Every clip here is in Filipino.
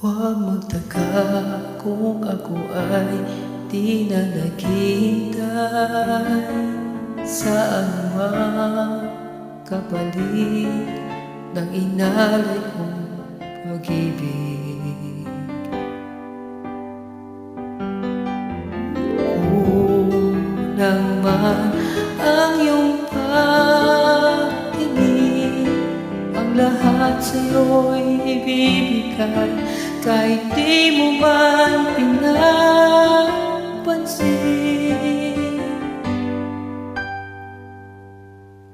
Huwag magtaka kung ako ay di na naghihintay sa anumang kapalit ng inalay kong pag-ibig. Kulang man ang iyong pagtingin, ang lahat sa'yo'y ibibigay kahit di mo man pinapansin.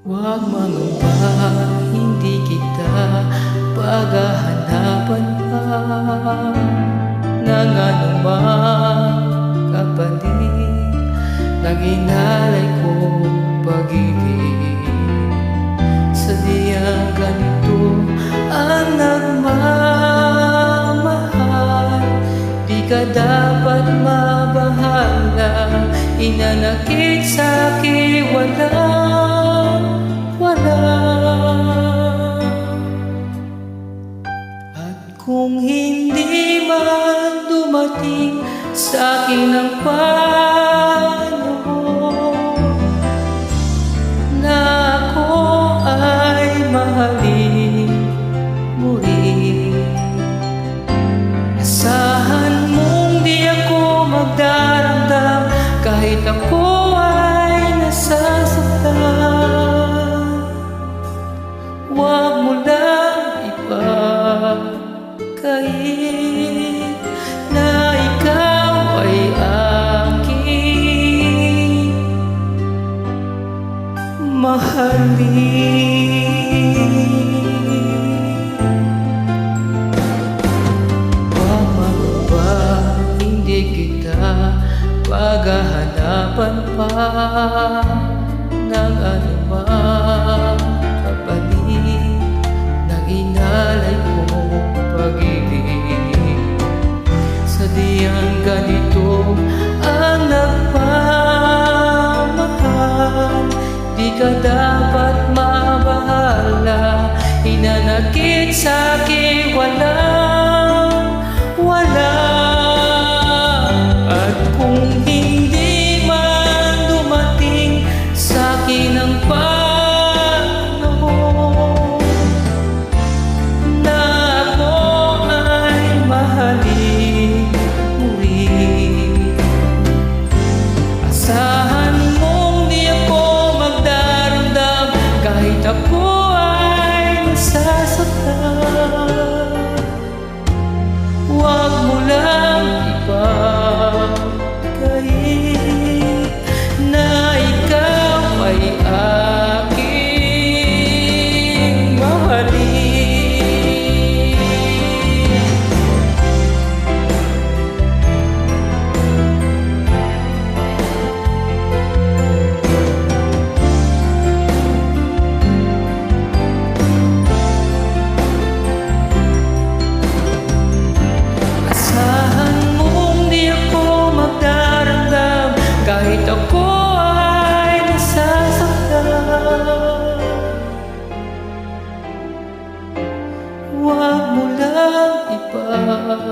Huwag mangamba, hindi kita paghahanapan pa ng anumang kapalit ng inalay kong pag-ibig. Sadyang ganito ang nagmamahal, di ka dapat mabahala. Inanakit sa'kin wala. At kung hindi man dumating sa'kin ang panahon na ako ay mahalin mo rin, asahan mong di ako magdaramdam kahit ako ay nasasaktan. Huwag mo lang ipagkait na ikaw ay aking mahalin. Huwag magba, hindi kita paghahanapan pa ng anumang kapalit ng inalay kong pag-ibig. Sadyang ganito ang nagmamahal, di ka dapat mabahala. Hinanakit sa'kin wala. At kung hindi man dumating sa'kin ang panahon na ako ay mahalin mo rin, asahan mong di ako magdaramdam kahit ako ay nasasaktan. Huwag mo lang ipagkait na ikaw ay aking mahalin. Asahan mong di ako magdaramdam kahit ako ay nasasaktan. Huwag mo lang ipagkait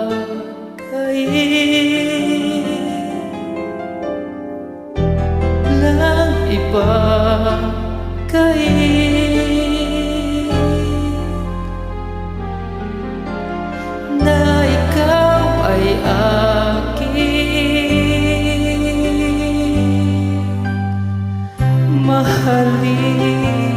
na ikaw ay aking mahalin.